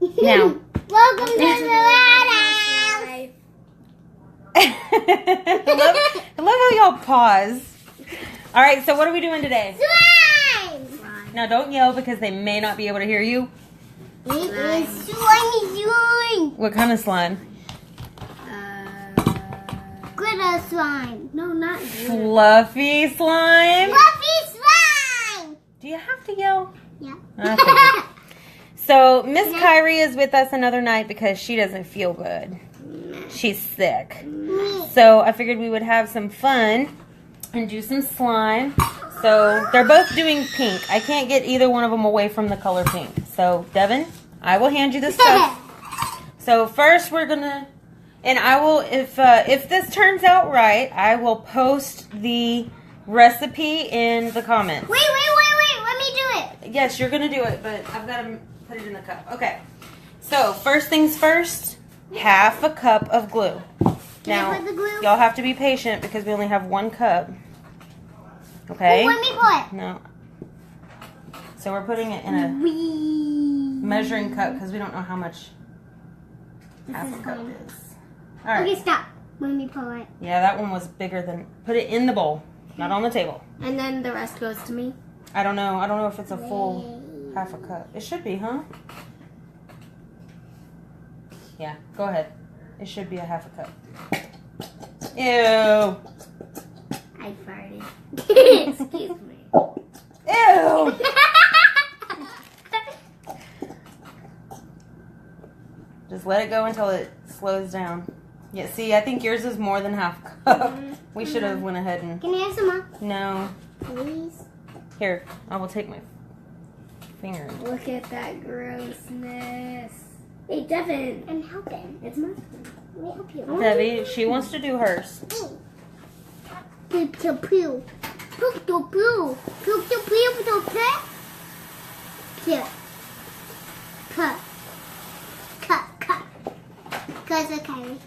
Now. Welcome to the life. I love how y'all pause. All right, so what are we doing today? Slime. Now, don't yell because they may not be able to hear you. It is slime. What kind of slime? Glitter slime. No, not glitter. Fluffy slime. Fluffy slime. Do you have to yell? Yeah. I figured. So, Miss Kairi is with us another night because she doesn't feel good. She's sick. So, I figured we would have some fun and do some slime. So, they're both doing pink. I can't get either one of them away from the color pink. So, Devyn, I will hand you the stuff. So, first we're going to, and I will, if this turns out right, I will post the recipe in the comments. Wait. Let me do it. Yes, you're going to do it, but I've got to put it in the cup. Okay. So, first things first, half a cup of glue. Can I put the glue? Y'all have to be patient because we only have 1 cup. Okay? Oh, let me put. No. So, we're putting it in a measuring cup because we don't know how much half a cup is. All right. Okay, stop. Let me pour it. Yeah, that one was bigger than... Put it in the bowl, not on the table. And then the rest goes to me? I don't know. I don't know if it's a full half a cup. It should be, huh? Yeah, go ahead. It should be a half a cup. Ew. I farted. Excuse me. Ew. Just let it go until it slows down. Yeah, see, I think yours is more than half a cup. We should have went ahead and... Can I have some more? No. Please. Here, I will take my finger. Look at that grossness. Hey, Devyn. I'm helping. It's my turn. Let me help you. Debbie, she wants to do hers. Poop to poo. Poop to poo. Poop to poo to poo. Here. Cut. Cause of Kairi.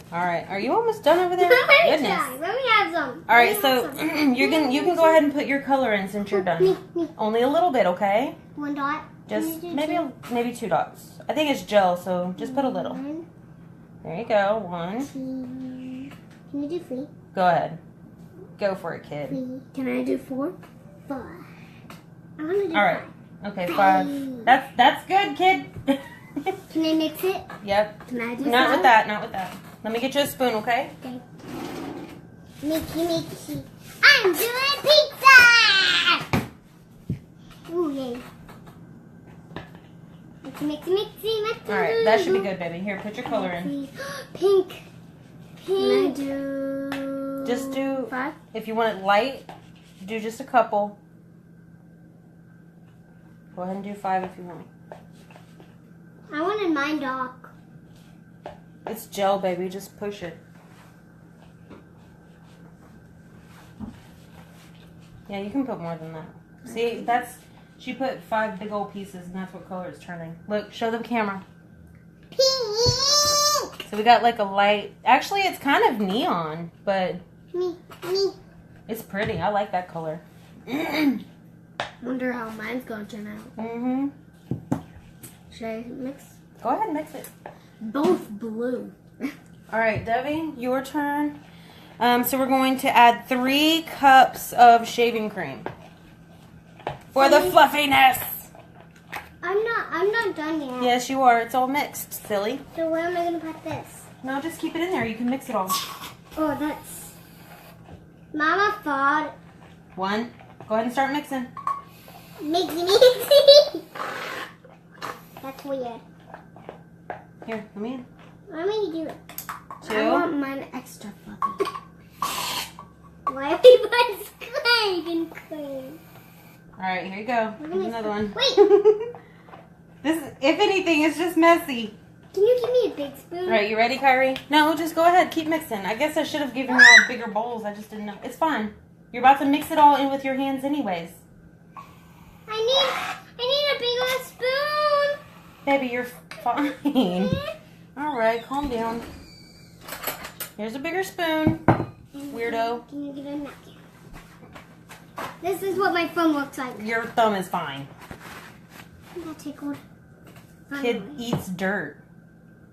All right, are you almost done over there? Let me have some. All right, so you can go ahead and put your color in since you're done. Me. Only a little bit, okay? 1 dot. Just Can you do maybe 2 dots. I think it's gel, so just put a little. 1, There you go. 1. 2. Can you do 3? Go ahead. Go for it, kid. 3, Can I do 4? 4. I want to do All right. 5. Okay, 5. That's good, kid. Can I mix it? Yep. Can I do Not 5? with that. Not with that. Let me get you a spoon, okay? Okay. Mixy. I'm doing pizza! Ooh, yay. Mixy. All right, that should be good, baby. Here, put your color in. Pink. Can I do... Just do 5? If you want it light, do just a couple. Go ahead and do 5 if you want. I wanted mine dark. It's gel, baby. Just push it. Yeah, you can put more than that. See, she put 5 big old pieces, and that's what color it's turning. Look, show the camera. Pink. So we got like a light. Actually, it's kind of neon, but Me. it's pretty. I like that color. Wonder how mine's going to turn out. Mm-hmm. Should I mix? Go ahead and mix it. Both blue. All right, Debbie, your turn. So we're going to add 3 cups of shaving cream for the fluffiness. I'm not done yet. Yes, you are. It's all mixed, silly. So where am I gonna put this? No, just keep it in there. You can mix it all. Oh, that's Mama thought 1. Go ahead and start mixing. mixy. That's weird. Here, come in. Let me do it. 2. I want mine extra fluffy. Why are we putting cream? All right, here you go. Here's another one. Wait, This, if anything, is just messy. can you give me a big spoon? All right, you ready, Kairi? No, just go ahead. Keep mixing. I guess I should have given you all bigger bowls. I just didn't know. It's fine. You're about to mix it all in with your hands anyways. I need a bigger spoon. Baby, you're fine. All right, calm down. Here's a bigger spoon. Weirdo. Can you get a napkin? This is what my thumb looks like. Your thumb is fine. I got tickled. Kid eats dirt,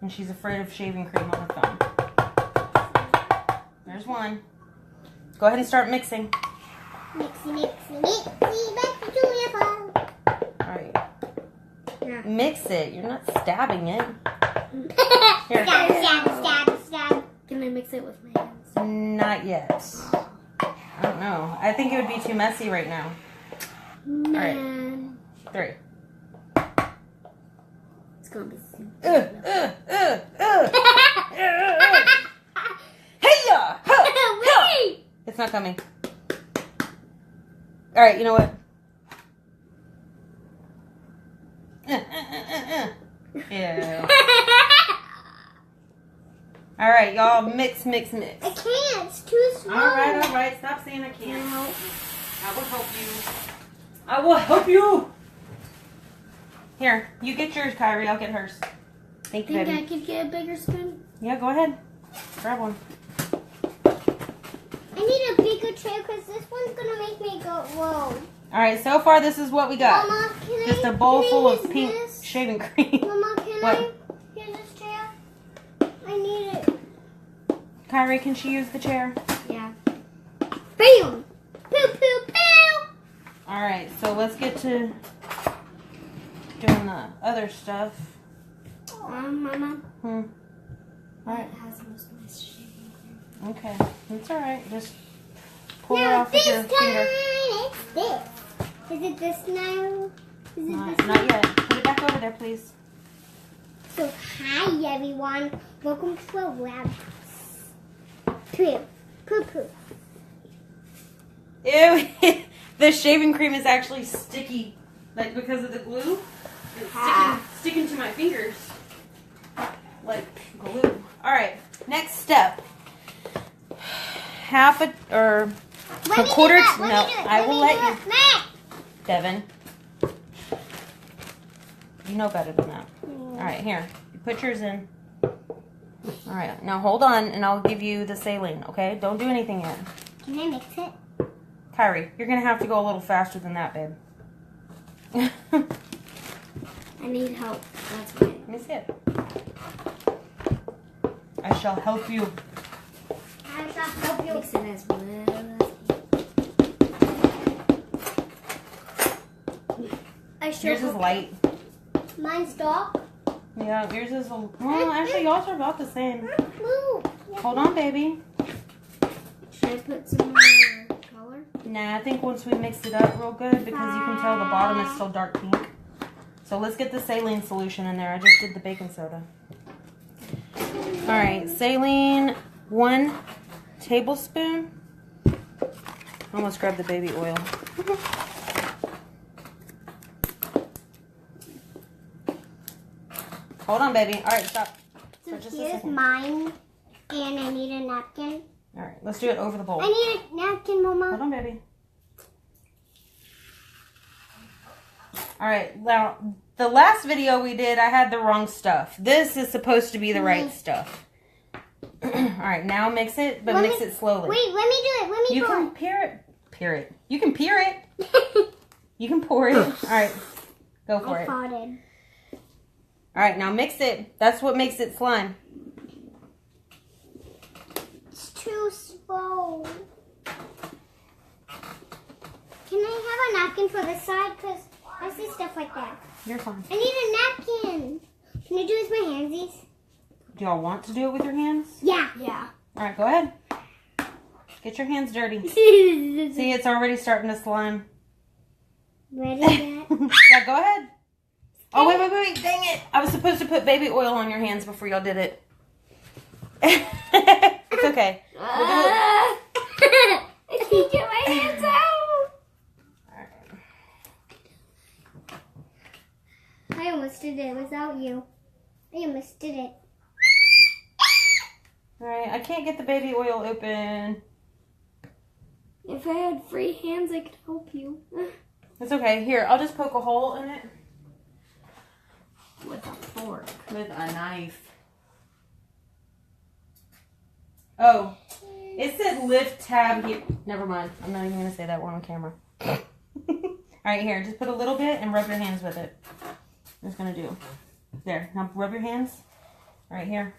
and she's afraid of shaving cream on her thumb. There's one. Go ahead and start mixing. Mixy, back to your phone. All right. Yeah. Mix it. You're not stabbing it. Here. Stab. Can I mix it with my hands? Not yet. I don't know. I think it would be too messy right now. Man. 3. It's gonna be Hey-ya! Wait! It's not coming. All right, you know what? Yeah. All right, y'all, mix. I can't. It's too slow. All right. Stop saying I can't. I will help you. I will help you. Here, you get yours, Kairi. I'll get hers. Thank you, Think baby. I could get a bigger spoon? Yeah, go ahead. Grab one. I need a bigger tray because this one's gonna make me go whoa. All right, so far this is what we got. Mama, can Just I? a bowl can I full of use pink this? shaving cream. Mama, can What? I use this chair? I need it. Kairi, can she use the chair? Yeah. Bam! Poo poo poo! All right, so let's get to doing the other stuff. Mama. All right. It has most of my shaving cream. Okay, that's all right. Just pull it Now off with this your time finger. it's this. Is it this now? Is it this Not yet. Put it back over there, please. So hi everyone. Welcome to our lab. Poo poo poo. Ew, the shaving cream is actually sticky, like because of the glue. It's sticking to my fingers, like glue. All right, next step. Half a or Let a me quarter. do that. No, Let me do it. I will let you, Matt. Devyn. You know better than that. All right, here. You put yours in. All right, now hold on, and I'll give you the saline. Okay, don't do anything yet. Can I mix it? Kairi, you're gonna have to go a little faster than that, babe. I need help. That's why. Let me see it. I shall help you. I shall help you. Mix it as well as I shall Yours is help light. you. Mine's dark. Yeah, yours is a... Well, actually, y'all's are about the same. Move. Hold on, baby. Should I put some more color? Nah, I think once we mix it up real good, because you can tell the bottom is still dark pink. So let's get the saline solution in there. I just did the baking soda. All right, saline, 1 tablespoon. Almost grabbed the baby oil. Hold on, baby. All right, stop. So For just a here's second. mine, and I need a napkin. All right, let's do it over the bowl. I need a napkin, Mama. Hold on, baby. All right, now, the last video we did, I had the wrong stuff. This is supposed to be the right stuff. All right, now mix it, but mix it slowly. Wait, let me do it. Let me You pour can it. peer it. You can peer it. You can pour it. All right, go for I it. farted. All right, now mix it. That's what makes it slime. It's too slow. Can I have a napkin for this side? Because I see stuff like that. You're fine. I need a napkin. Can I do it with my handsies? Do y'all want to do it with your hands? Yeah. Yeah. All right, go ahead. Get your hands dirty. See, it's already starting to slime. Ready, Dad? Yeah, go ahead. Oh, wait. Dang it. I was supposed to put baby oil on your hands before y'all did it. It's okay. We'll do it. I can't get my hands out. I almost did it without you. I almost did it. All right, I can't get the baby oil open. If I had free hands, I could help you. It's okay. Here, I'll just poke a hole in it. With a fork. With a knife. Oh, it said lift tab here. Never mind. I'm not even going to say that. We're on camera. All right, here, just put a little bit and rub your hands with it. I'm just gonna do. There, now rub your hands. Right here.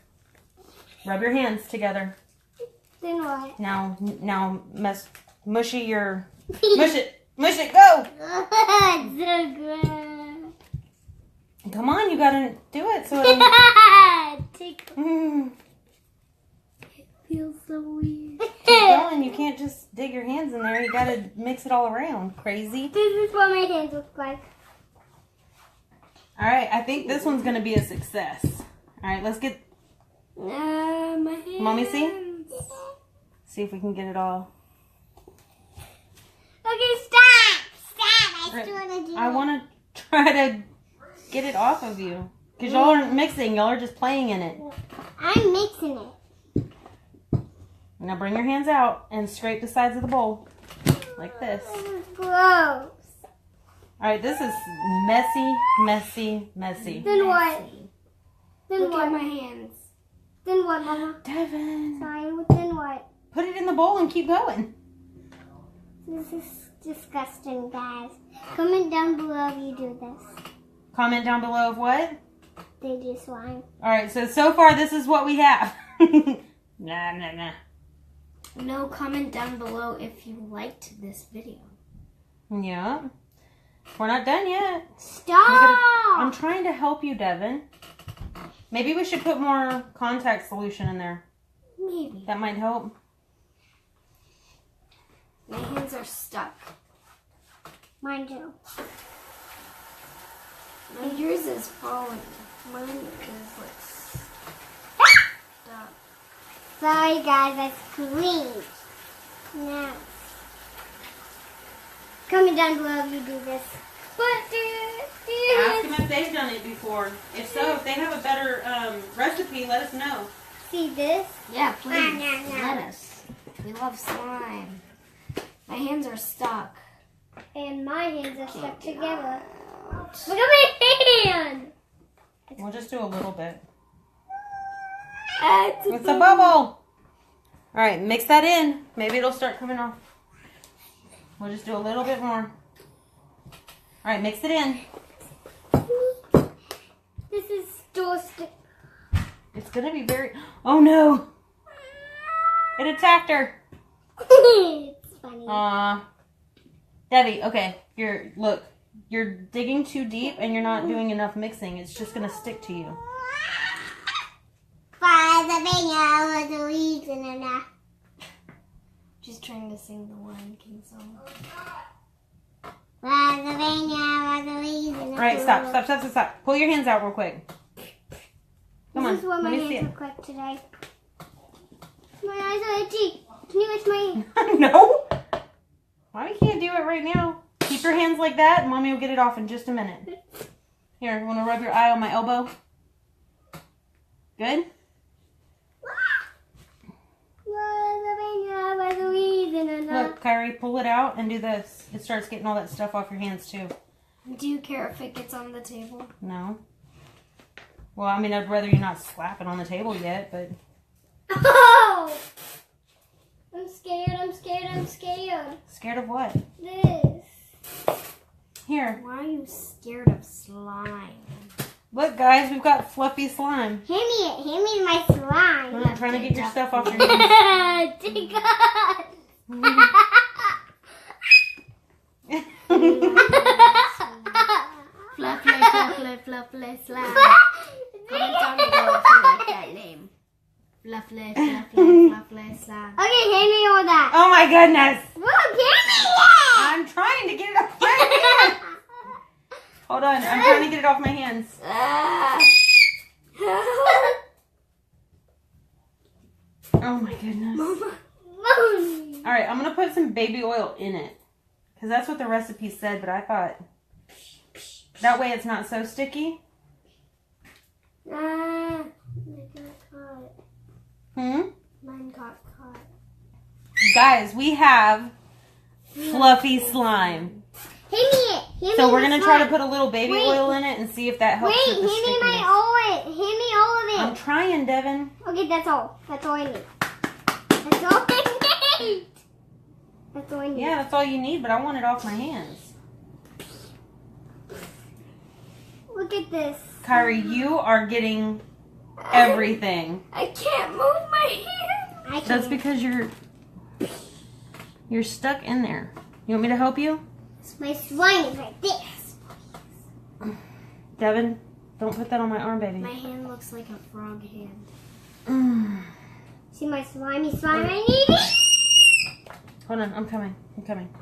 Rub your hands together. Then what? Now, mushy your, mush it, go! It's so good. Come on, you gotta do it so it'll... It feels so weird. Keep going, you can't just dig your hands in there. You gotta mix it all around. Crazy. This is what my hands look like. All right, I think this one's gonna be a success. All right, let's get... My hands. Mommy, see? See if we can get it all. Okay, stop! Stop! I still want to do I want to try to get it off of you. Because y'all aren't mixing. Y'all are just playing in it. I'm mixing it. Now bring your hands out and scrape the sides of the bowl. Like this. This is gross. Alright, this is messy, messy, messy. Then what? Then Look what? at my hands. Then what, Mama? Devyn. Sorry, then what? Put it in the bowl and keep going. This is disgusting, guys. Comment down below if you do this. Comment down below of what? They do slime. Alright, so far this is what we have. Nah. No, comment down below if you liked this video. Yeah. We're not done yet. Stop! I'm trying to help you, Devyn. Maybe we should put more contact solution in there. Maybe. That might help. My hands are stuck. Mine too. Yours is falling. Mine is like stuck. Sorry, guys, I screamed. Now, comment down below if you do this. But Ask them if they've done it before. If so, if they have a better recipe, let us know. see this? Yeah, please. No. Let us. We love slime. My hands are stuck. And my hands are stuck together. Look at my hand! We'll just do a little bit. It's It's a bubble. All right, mix that in. Maybe it'll start coming off. We'll just do a little bit more. All right, mix it in. This is still stick. It's gonna be very. Oh no! It attacked her. It's funny. Debbie. Okay, you're digging too deep and you're not doing enough mixing. It's just gonna stick to you. She's trying to sing the Lion King song. All right, stop. Pull your hands out real quick. Come on, This is what let my me see hands it. look like today. My eyes are itchy. Can you itch my hand? No. Why we can't do it right now? Keep your hands like that, and Mommy will get it off in just a minute. Here, you want to rub your eye on my elbow? Good? Look, Kairi, pull it out and do this. It starts getting all that stuff off your hands, too. Do you care if it gets on the table? No. Well, I mean, I'd rather you not slap it on the table yet, but... Oh! I'm scared. Scared of what? This. Here. Why are you scared of slime? Look, guys, we've got fluffy slime. Hand me it. Hand me my slime. I'm trying to get your stuff off your hands. Take us. Fluffy slime. Comment down below if you like that name. Fluffy slime. Okay, hand me all that. Oh, my goodness. Look, hand me it. I'm trying to get it off my hands. Hold on. I'm trying to get it off my hands. Oh, my goodness. All right, I'm going to put some baby oil in it. Because that's what the recipe said, but I thought that way it's not so sticky. Mine got caught. Mine got caught. Guys, we have fluffy slime. Hand me it. Hand So me we're the going to try to slime. put a little baby Wait. oil in it and see if that helps Wait, with the hand me stickiness. my all of it. Hand me all of it. I'm trying, Devyn. Okay, that's all. That's all I need. That's all I need. That's all I need. Yeah, that's all you need, but I want it off my hands. Look at this. Kairi, you are getting everything. I can't move my hand. I can. That's because you're stuck in there. You want me to help you? My slime is like this. Devyn, don't put that on my arm, baby. My hand looks like a frog hand. See my slimy slime? I need it. Hold on, I'm coming.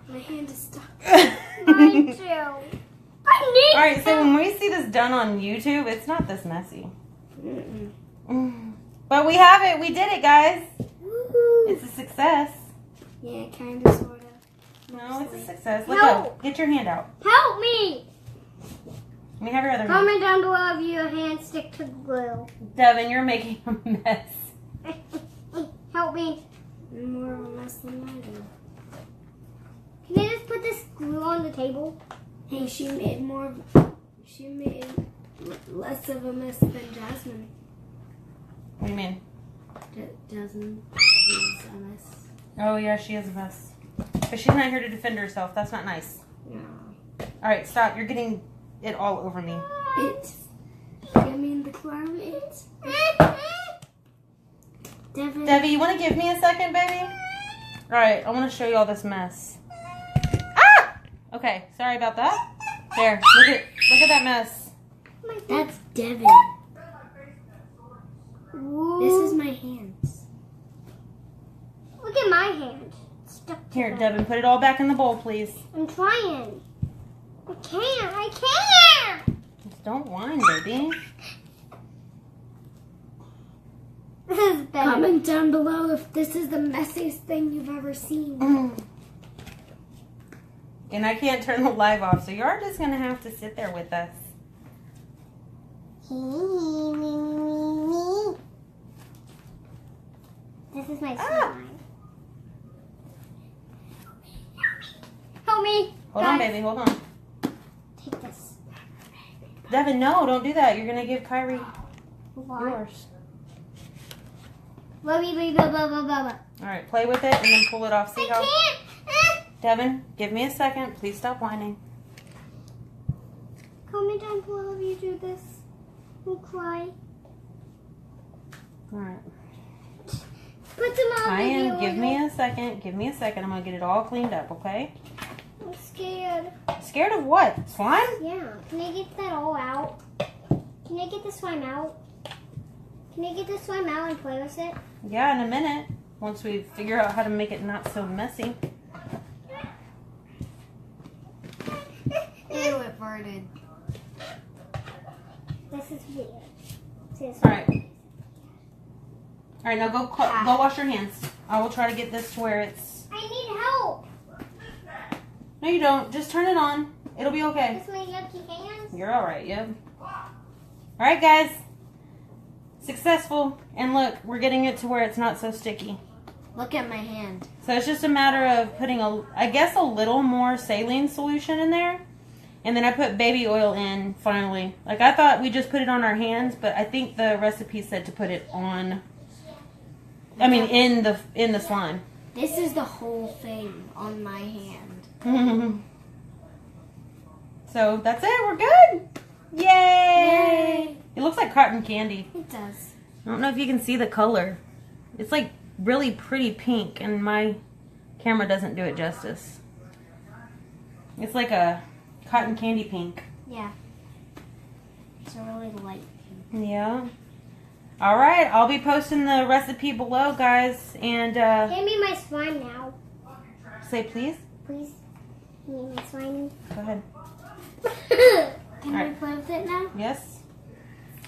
My hand is stuck. Mine too. I need Alright, so when we see this done on YouTube, it's not this messy. But we have it. We did it, guys. Woohoo. It's a success. Yeah, kind of, sort of. No, it's a success. Let No. go. Get your hand out. Help me. Let me have your other hand. Comment down below if your hands stick to glue. Devyn, you're making a mess. Help me. More of a mess than I do. Can I just put this glue on the table? Hey, she made less of a mess than Jasmine. What do you mean? Jasmine is a mess. Oh, yeah, she is a mess. But she's not here to defend herself. That's not nice. No. Alright, stop. You're getting it all over me. The climate. Devyn. Debbie, you want to give me a second, baby? Alright, I want to show you all this mess. Ah! Okay, sorry about that. There, look at that mess. That's Devyn. This is my hands. Look at my hand. Stuck Here, together. Devyn, put it all back in the bowl, please. I'm trying. I can't. Just don't whine, baby. This is better. Comment down below if this is the messiest thing you've ever seen. And I can't turn the live off, so you're just going to have to sit there with us. This is my slime. Help me. Hold on, Guys, baby, hold on. Take this. Devyn, no, don't do that. You're going to give Kairi Why? yours. Blah. Alright, play with it and then pull it off. See I how... can't. Devyn, give me a second. Please stop whining. Comment down below if you do this. We'll cry. Alright. Put some on Ryan, give me a second. Give me a second. I'm going to get it all cleaned up, okay? I'm scared. Scared of what? Slime? Yeah. Can I get that all out? Can I get the slime out? Can I get the slime out and play with it? Yeah, in a minute. Once we figure out how to make it not so messy. Ew, it farted. This is weird. Alright. Alright, now go wash your hands. I will try to get this to where it's... I need help. No, you don't. Just turn it on. It'll be okay. This my yucky hands. You're alright, yep. Alright, guys. Successful. And look, we're getting it to where it's not so sticky. Look at my hand. So it's just a matter of putting, I guess, a little more saline solution in there. And then I put baby oil in, finally. Like, I thought we just put it on our hands, but I think the recipe said to put it on... I mean, in the slime. This is the whole thing on my hand. So that's it. We're good. Yay! Yay! It looks like cotton candy. It does. I don't know if you can see the color. It's like really pretty pink, and my camera doesn't do it justice. It's like a cotton candy pink. Yeah. It's a really light pink. Yeah. All right, I'll be posting the recipe below, guys, and Hand me my slime now. say please. Please. Give me my slime. Go ahead. Can we Alright. play with it now? Yes.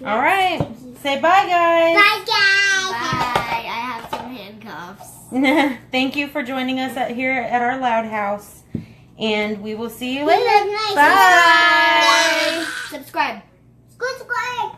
All right. Say bye, guys. Bye, guys. Bye. I have some handcuffs. Thank you for joining us here at our loud house, and we will see you later. Good night. Bye. Subscribe. Subscribe.